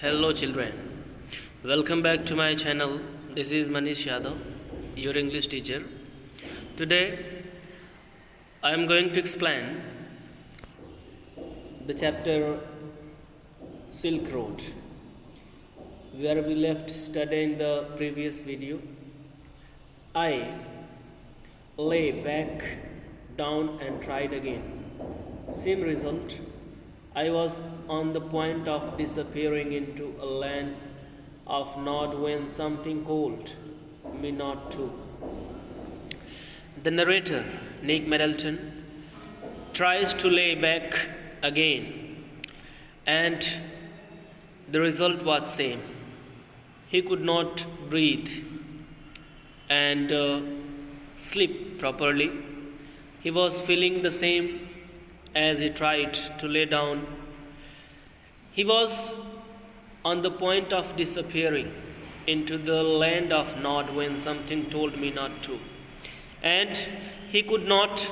Hello children, welcome back to my channel. This is Manish Yadav, your English teacher. Today I am going to explain the chapter Silk Road, where we left studying the previous video. I lay back down and tried again. Same result. I was on the point of disappearing into a land of nod when something called me not to. The narrator, Nick Middleton, tries to lay back again, and the result was same. He could not breathe and sleep properly. He was feeling the same as he tried to lay down. He was on the point of disappearing into the land of nod when something told me not to. And he could not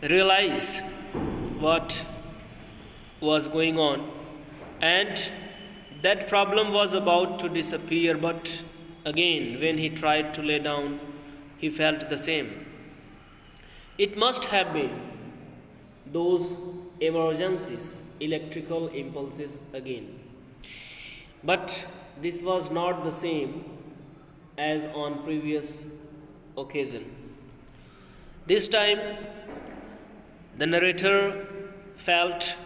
realize what was going on. And that problem was about to disappear, but again, when he tried to lay down, he felt the same. It must have been those emergencies, electrical impulses again. But this was not the same as on previous occasion. This time, the narrator felt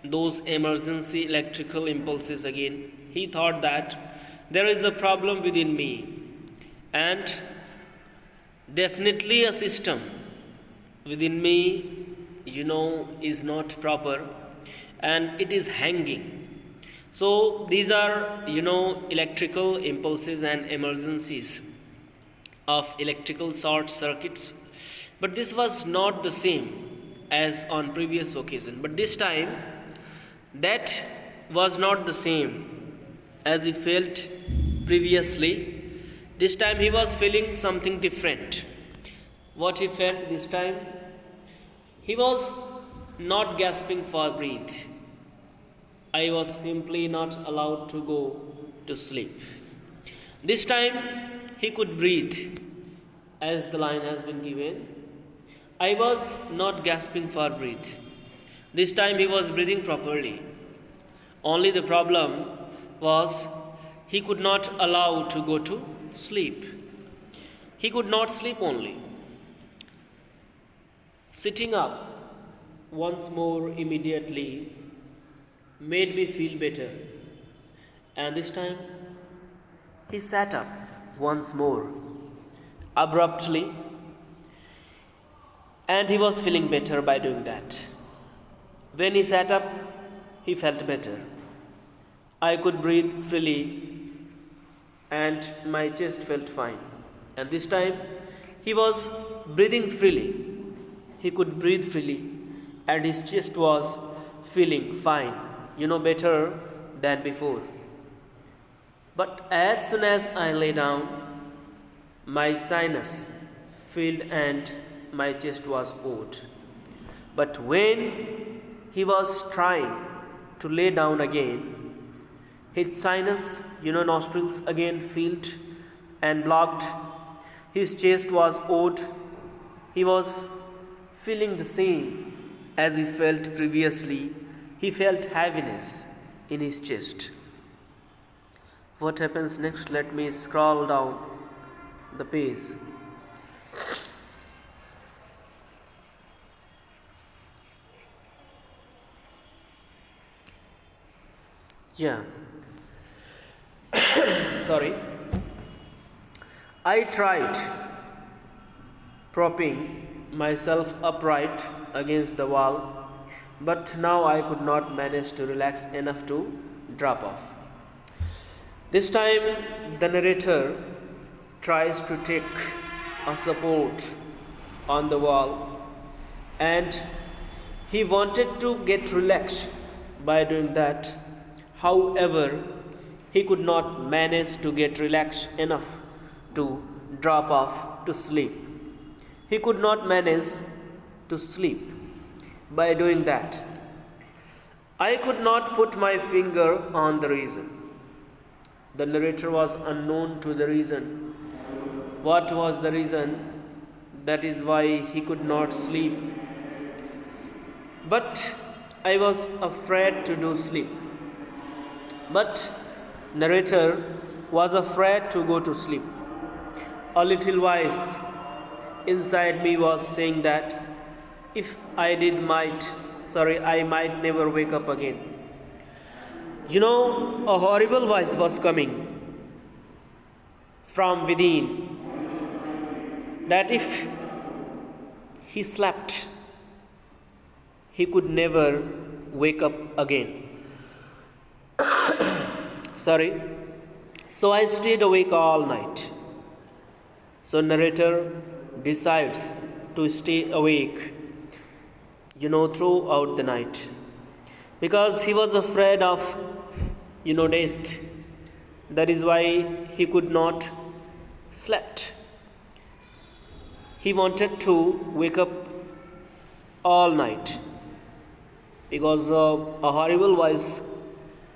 those emergency electrical impulses again. He thought that there is a problem within me, and definitely a system within me is not proper, and it is hanging. So these are electrical impulses and emergencies of electrical short circuits. But this was not the same as on previous occasion. But this time that was not the same as he felt previously. This time he was feeling something different. What he felt this time? He was not gasping for breath. I was simply not allowed to go to sleep. This time he could breathe, as the line has been given. I was not gasping for breath. This time he was breathing properly. Only the problem was he could not allow to go to sleep. He could not sleep only. Sitting up once more immediately made me feel better. And this time he sat up once more abruptly, and he was feeling better by doing that. When he sat up, he felt better. I could breathe freely and my chest felt fine. And this time he was breathing freely. He could breathe freely and his chest was feeling fine, better than before. But as soon as I lay down, my sinus filled and my chest was odd. But when he was trying to lay down again, his sinus, nostrils again filled and blocked. His chest was odd. He was feeling the same as he felt previously. He felt heaviness in his chest. What happens next? Let me scroll down the page. Yeah. Sorry. I tried propping myself upright against the wall, but now I could not manage to relax enough to drop off. This time, the narrator tries to take a support on the wall, and he wanted to get relaxed by doing that. However, he could not manage to get relaxed enough to drop off to sleep. He could not manage to sleep by doing that. I could not put my finger on the reason. The narrator was unknown to the reason. What was the reason? That is why he could not sleep. But I was afraid to do sleep. But narrator was afraid to go to sleep. A little voice inside me was saying that if I might never wake up again. A horrible voice was coming from within, that if he slept, he could never wake up again. So I stayed awake all night. So narrator decides to stay awake, throughout the night, because he was afraid of, death. That is why he could not slept. He wanted to wake up all night because a horrible voice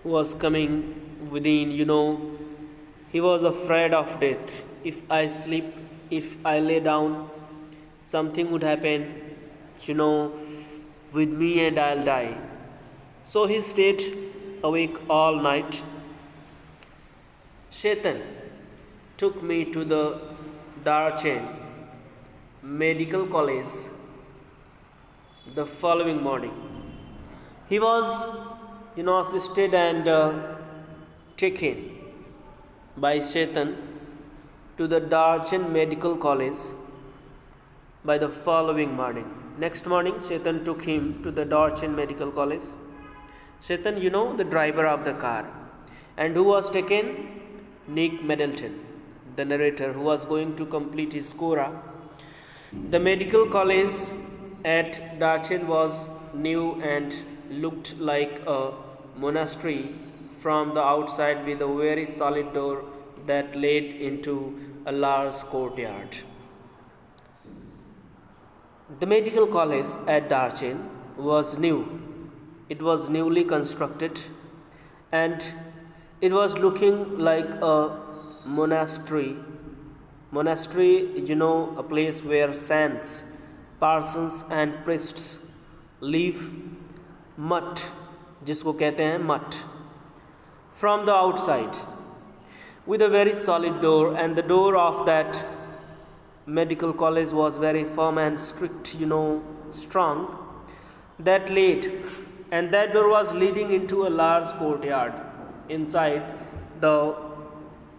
was coming within. He was afraid of death. If I sleep, if I lay down, something would happen, with me and I'll die. So he stayed awake all night. Shaitan took me to the Darchain Medical College the following morning. He was, assisted and taken by Shaitan to the Darchain Medical College by the following morning. Next morning, Shaitan took him to the Darchain Medical College. Shaitan, the driver of the car. And who was taken? Nick Middleton, the narrator, who was going to complete his Quora. The medical college at Darchain was new and looked like a monastery from the outside, with a very solid door that led into a large courtyard. The medical college at Darchain was new. It was newly constructed and it was looking like a monastery. Monastery, a place where saints, parsons and priests live. Mutt, जिसको कहते हैं mutt, from the outside, with a very solid door, and the door of that medical college was very firm and strict, strong, that door was leading into a large courtyard inside the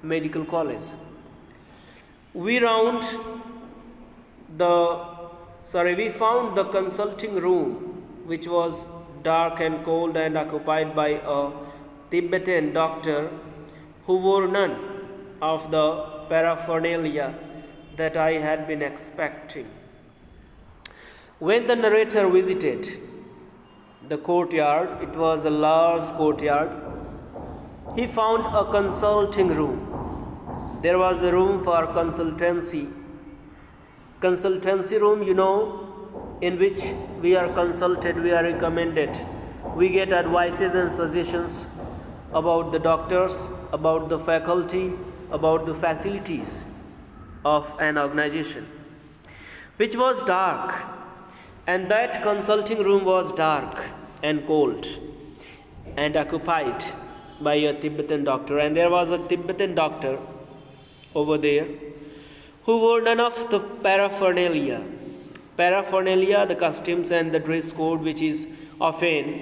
medical college. We found the consulting room, which was dark and cold and occupied by a Tibetan doctor who wore none of the paraphernalia that I had been expecting. When the narrator visited the courtyard, it was a large courtyard, he found a consulting room. There was a room for consultancy. Consultancy room, in which we are consulted, we are recommended. We get advices and suggestions about the doctors, about the faculty, about the facilities of an organization, which was dark. And that consulting room was dark and cold and occupied by a Tibetan doctor. And there was a Tibetan doctor over there who wore none of the paraphernalia. Paraphernalia, the costumes and the dress code, which is often,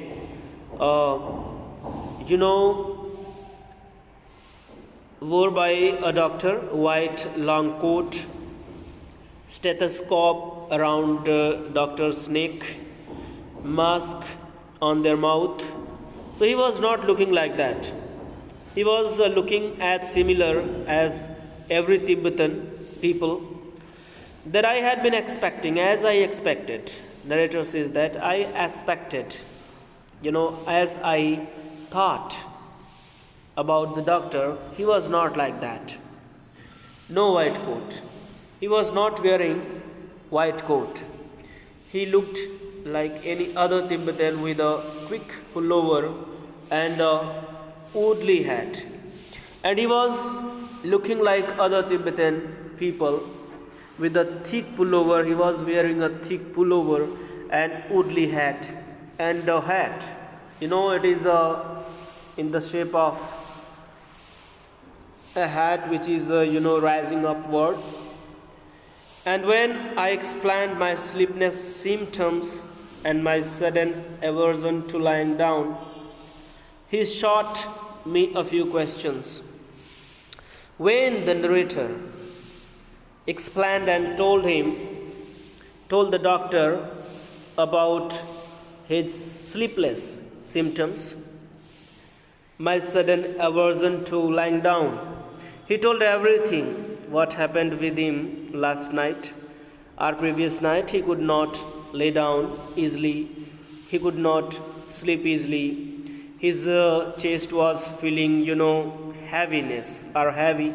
wore by a doctor: white long coat, stethoscope around doctor's neck, mask on their mouth. So he was not looking like that. He was looking as similar as every Tibetan people that I had been expecting, as I expected. Narrator says that I expected, as I thought about the doctor, he was not like that. No white coat. He was not wearing white coat. He looked like any other Tibetan with a quick pullover and a woolly hat. And he was looking like other Tibetan people with a thick pullover. He was wearing a thick pullover and woolly hat. And the hat, it is in the shape of a hat which is, rising upward. And when I explained my sleepiness symptoms and my sudden aversion to lying down, he shot me a few questions. When the narrator explained and told the doctor about his sleepless symptoms, my sudden aversion to lying down, he told everything what happened with him last night. Our previous night, he could not lay down easily, he could not sleep easily. His chest was feeling, heaviness or heavy.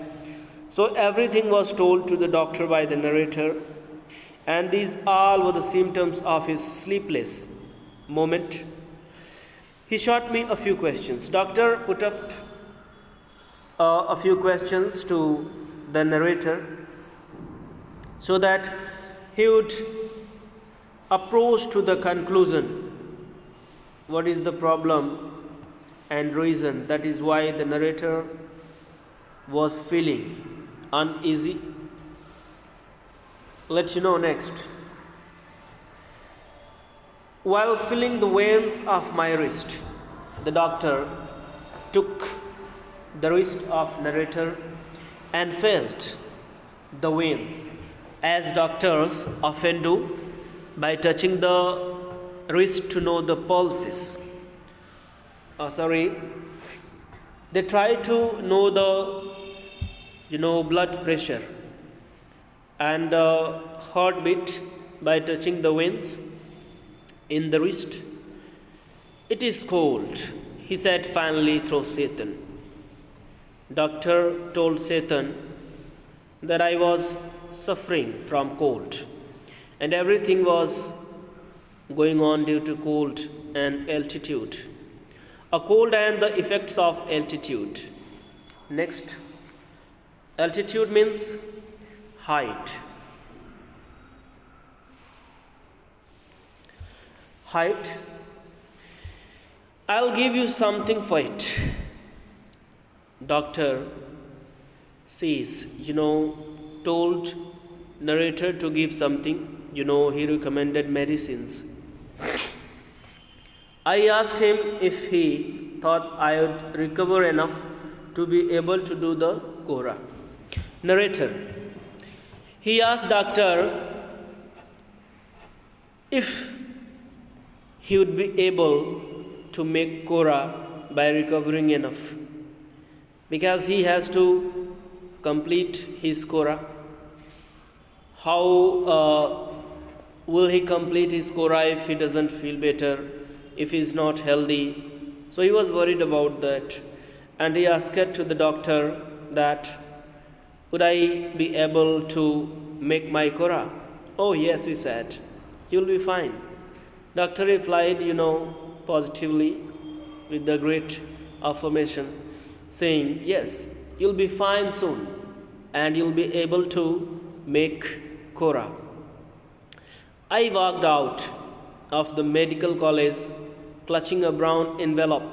So everything was told to the doctor by the narrator, and these all were the symptoms of his sleepless moment. He shot me a few questions. Doctor put up a few questions to the narrator so that he would approach to the conclusion what is the problem and reason. That is why the narrator was feeling uneasy. Let you know next. While feeling the veins of my wrist, the doctor took the wrist of narrator and felt the veins, as doctors often do by touching the wrist to know the pulses. They try to know the blood pressure and heartbeat by touching the veins in the wrist. It is cold, he said finally through Satan. Doctor told Satan that I was suffering from cold and everything was going on due to cold and altitude. A cold and the effects of altitude. Next, altitude means height. Height. I'll give you something for it. Doctor says, told narrator to give something. He recommended medicines. I asked him if he thought I would recover enough to be able to do the Kora. Narrator. He asked doctor if he would be able to make Kora by recovering enough, because he has to complete his Kora. How will he complete his Kora if he doesn't feel better, if he is not healthy? So he was worried about that, and he asked to the doctor that would I be able to make my Kora? Oh yes, he said, you'll be fine. Doctor replied, positively with the great affirmation, saying, yes, you'll be fine soon and you'll be able to make Kora. I walked out of the medical college clutching a brown envelope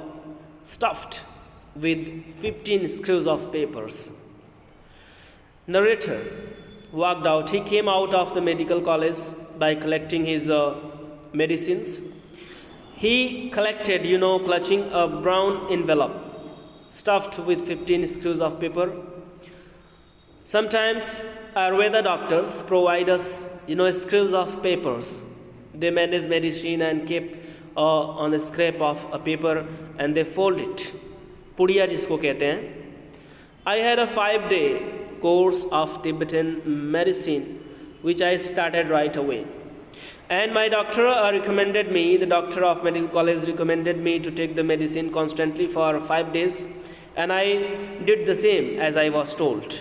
stuffed with 15 screws of papers. Narrator walked out. He came out of the medical college by collecting his medicines. He collected, clutching a brown envelope stuffed with 15 screws of paper. Sometimes Ayurveda doctors provide us, screws of papers. They manage medicine and keep on a scrap of a paper and they fold it. Pudiya jisko kehte hain. I had a 5-day course of Tibetan medicine which I started right away. And my doctor recommended me, the doctor of medical college recommended me to take the medicine constantly for 5 days, and I did the same as I was told.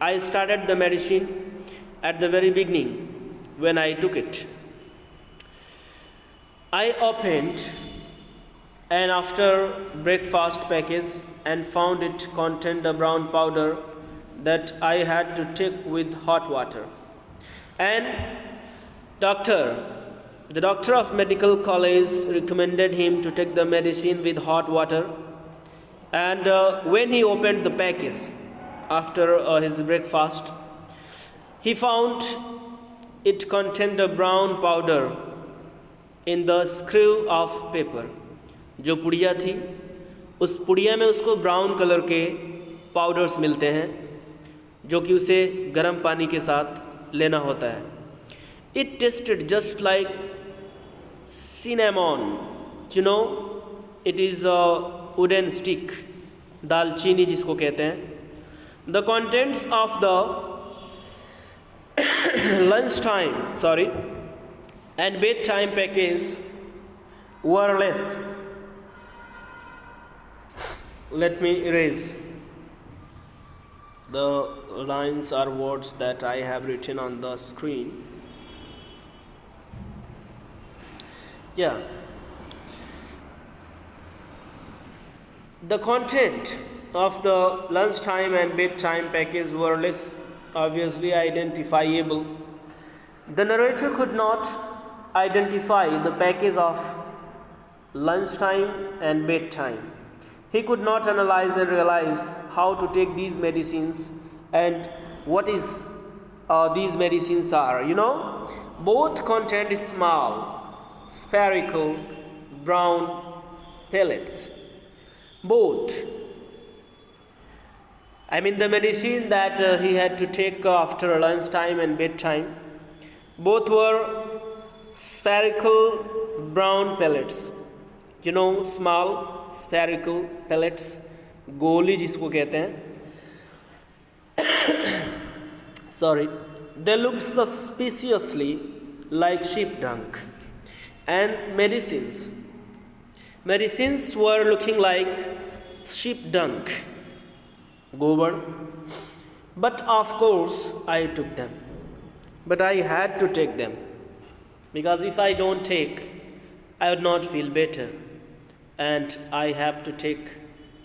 I started the medicine at the very beginning when I took it. I opened an after breakfast package and found it contained a brown powder that I had to take with hot water. And doctor, the doctor of medical college recommended him to take the medicine with hot water. And when he opened the package after his breakfast, he found it contained a brown powder in the screw of paper. जो पुड़िया थी उस पुड़िया में उसको brown colour के powders मिलते हैं जो कि उसे गर्म पानी के साथ लेना होता है. It tasted just like cinnamon. You know, it is a wooden stick, दालचीनी जिसको कहते हैं. The contents of the and bedtime package were less. Let me erase. The lines are words that I have written on the screen. Yeah. The content of the lunchtime and bedtime package were less obviously identifiable. The narrator could not identify the package of lunchtime and bedtime. He could not analyze and realize how to take these medicines and what is these medicines are. You know, both contain small, spherical, brown pellets. Both. I mean the medicine that he had to take after lunchtime and bedtime, both were spherical brown pellets. You know, small spherical pellets, गोली जिसको कहते हैं. Sorry. They looked suspiciously like sheep dung. And medicines were looking like sheep dung, gobar. But of course I took them. But I had to take them, because if I don't take, I would not feel better. And I have to take,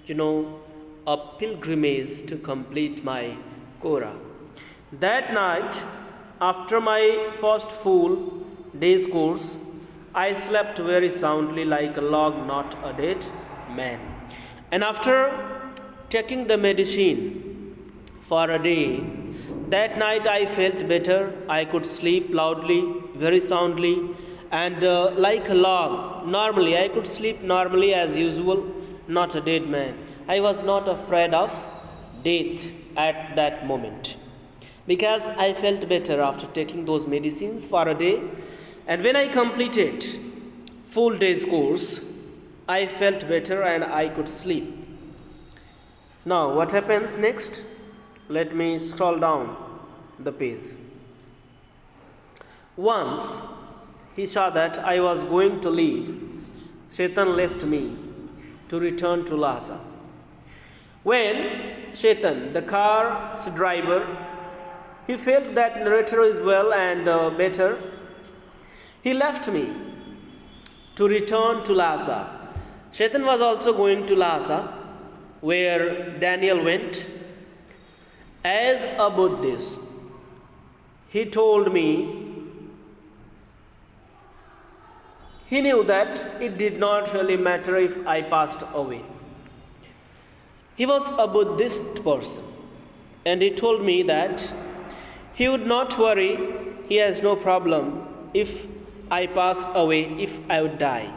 a pilgrimage to complete my Korah. That night, after my first full day's course, I slept very soundly like a log, not a dead man. And after taking the medicine for a day, that night I felt better. I could sleep loudly, very soundly, and like a log. Normally, I could sleep normally as usual, not a dead man. I was not afraid of death at that moment, because I felt better after taking those medicines for a day. And when I completed full day's course, I felt better and I could sleep. Now, what happens next? Let me scroll down the page. Once he saw that I was going to leave, Shaitan left me to return to Lhasa. When Shaitan, the car's driver, he felt that narrator is well and better, he left me to return to Lhasa. Shaitan was also going to Lhasa, where Daniel went. As a Buddhist, he told me he knew that it did not really matter if I passed away. He was a Buddhist person, and he told me that he would not worry, he has no problem if I pass away, if I would die.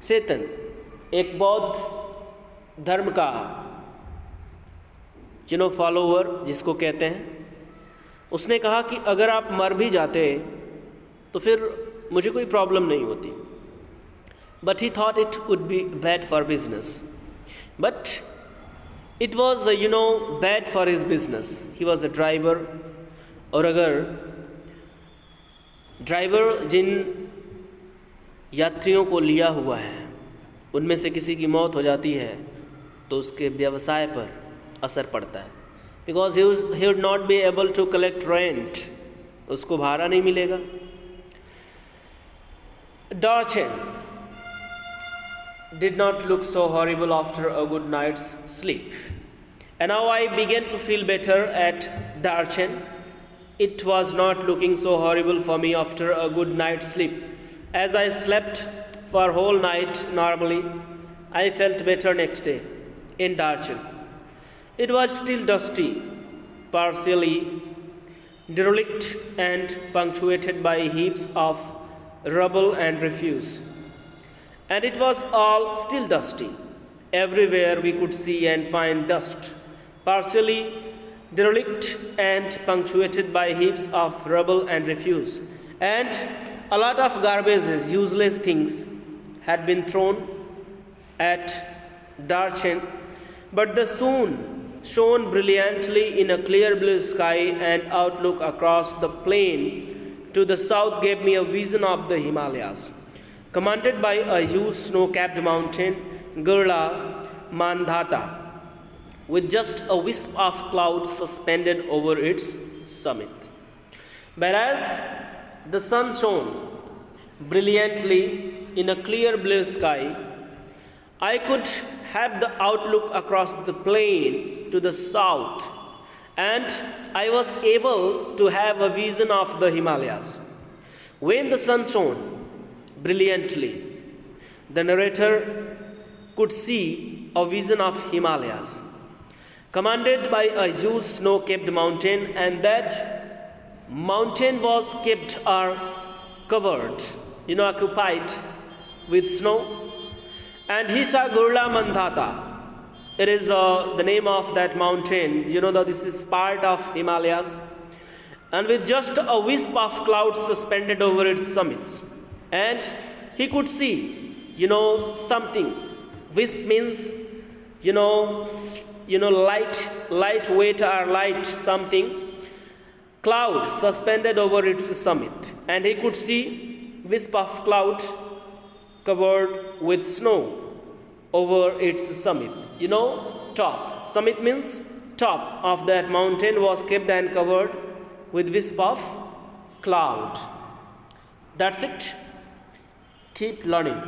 Satan, एक बौद्ध धर्म का follower जिसको कहते हैं, उसने कहा कि अगर आप मर भी जाते तो फिर मुझे कोई प्रॉब्लम नहीं होती. But he thought it would be bad for business. But it was, bad for his business. He was a driver. और अगर ड्राइवर जिन यात्रियों को लिया हुआ है उनमें से किसी की मौत हो जाती है तो उसके व्यवसाय पर असर पड़ता है. Because he would not be able to collect rent. उसको भाड़ा नहीं मिलेगा. Darchen did not look so horrible after a good night's sleep. And now I began to feel better at Darchen. It was not looking so horrible for me after a good night's sleep. As I slept for whole night normally, I felt better next day in Darchen. It was still dusty, partially derelict and punctuated by heaps of rubble and refuse. And it was all still dusty. Everywhere we could see and find dust, partially derelict and punctuated by heaps of rubble and refuse. And a lot of garbages, useless things, had been thrown at Darchen, but the sun shone brilliantly in a clear blue sky, and outlook across the plain to the south gave me a vision of the Himalayas, commanded by a huge snow-capped mountain, Gurla Mandhata, with just a wisp of cloud suspended over its summit. Whereas the sun shone brilliantly in a clear blue sky, I could have the outlook across the plain to the south, and I was able to have a vision of the Himalayas. When the sun shone brilliantly, the narrator could see a vision of Himalayas, commanded by a huge snow-capped mountain, and that mountain was kept or covered, occupied with snow. And he saw Gurla Mandhata. It is the name of that mountain. That this is part of Himalayas. And with just a wisp of clouds suspended over its summits. And he could see, something. Wisp means, lightweight or light something. Cloud suspended over its summit. And he could see wisp of cloud covered with snow over its summit. Top. Summit means top of that mountain was kept and covered with wisp of cloud. That's it. Keep learning.